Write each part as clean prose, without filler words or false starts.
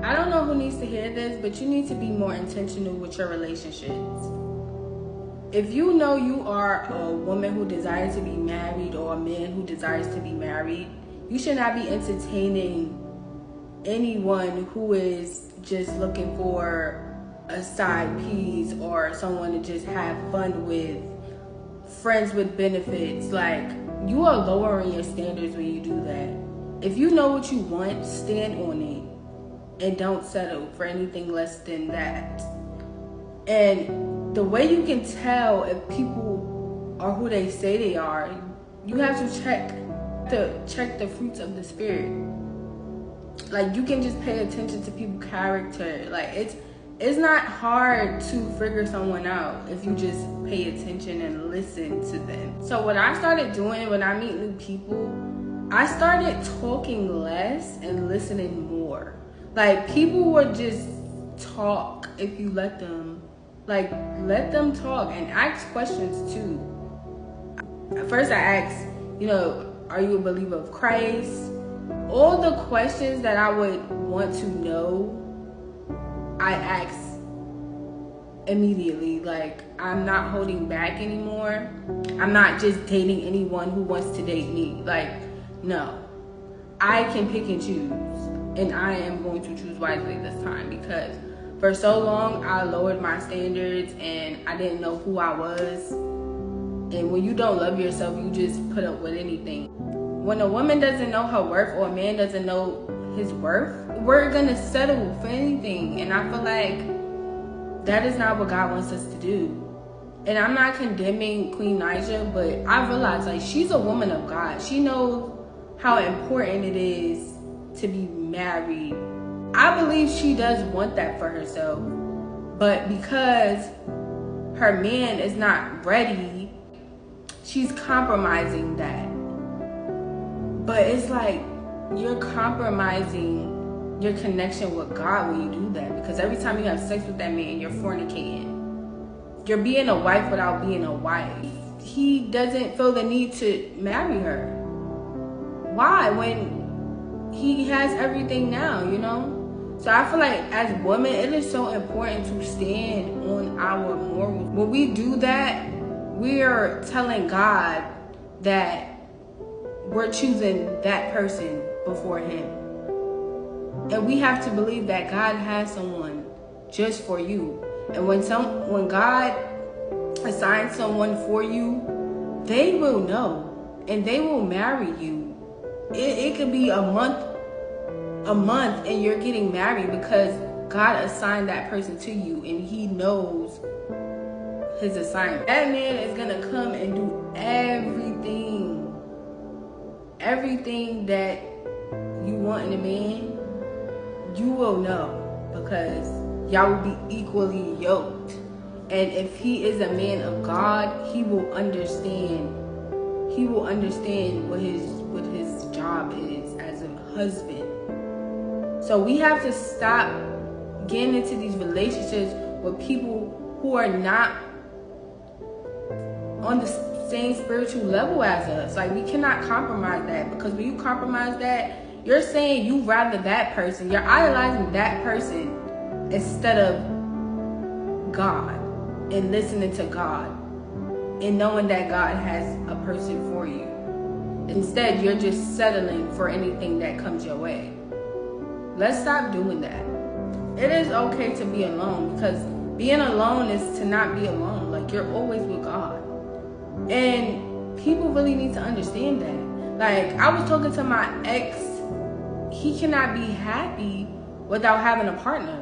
I don't know who needs to hear this, but you need to be more intentional with your relationships. If you know you are a woman who desires to be married or a man who desires to be married, you should not be entertaining anyone who is just looking for a side piece or someone to just have fun with, friends with benefits. Like, you are lowering your standards when you do that. If you know what you want, stand on it and don't settle for anything less than that. And the way you can tell if people are who they say they are, you have to check the fruits of the spirit. Like, you can just pay attention to people's character. Like, it's not hard to figure someone out if you just pay attention and listen to them. So what I started doing when I meet new people, I started talking less and listening more. Like, people would just talk if you let them. Like, let them talk and ask questions too. At first I asked, are you a believer of Christ? All the questions that I would want to know, I ask immediately. Like, I'm not holding back anymore. I'm not just dating anyone who wants to date me. Like, no. I can pick and choose, and I am going to choose wisely this time, because for so long I lowered my standards and I didn't know who I was. And when you don't love yourself, you just put up with anything. When a woman doesn't know her worth or a man doesn't know his worth, we're gonna settle for anything. And I feel like that is not what God wants us to do. And I'm not condemning Queen Naija, but I realize, like, she's a woman of God. She knows how important it is to be married. I believe she does want that for herself, but because her man is not ready, she's compromising that. But it's like, you're compromising your connection with God when you do that, because every time you have sex with that man, you're fornicating. You're being a wife without being a wife. He doesn't feel the need to marry her. Why? When he has everything now, So I feel like as women, it is so important to stand on our morals. When we do that, we are telling God that we're choosing that person before him. And we have to believe that God has someone just for you. And when God assigns someone for you, they will know and they will marry you. It could be a month and you're getting married because God assigned that person to you and he knows his assignment. That man is gonna come and do everything that you want in a man. You will know, because y'all will be equally yoked. And if he is a man of God, he will understand what his job is as a husband. So we have to stop getting into these relationships with people who are not on the same spiritual level as us. Like, we cannot compromise that, because when you compromise that, you're saying you rather that person. You're idolizing that person instead of God and listening to God and knowing that God has a person for you. Instead, you're just settling for anything that comes your way. Let's stop doing that. It is okay to be alone, because being alone is to not be alone. Like, you're always with God. And people really need to understand that. Like, I was talking to my ex. He cannot be happy without having a partner.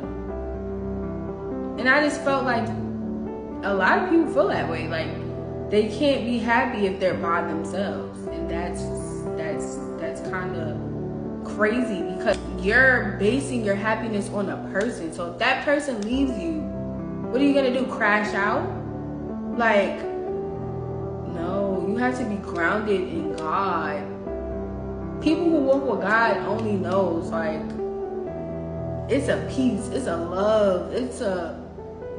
And I just felt like a lot of people feel that way. Like, they can't be happy if they're by themselves. And that's kind of crazy, because you're basing your happiness on a person. So if that person leaves you, what are you gonna do? Crash out? Like, no, you have to be grounded in God. People who walk with God only knows, like, it's a peace, it's a love,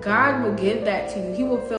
God will give that to you. He will feel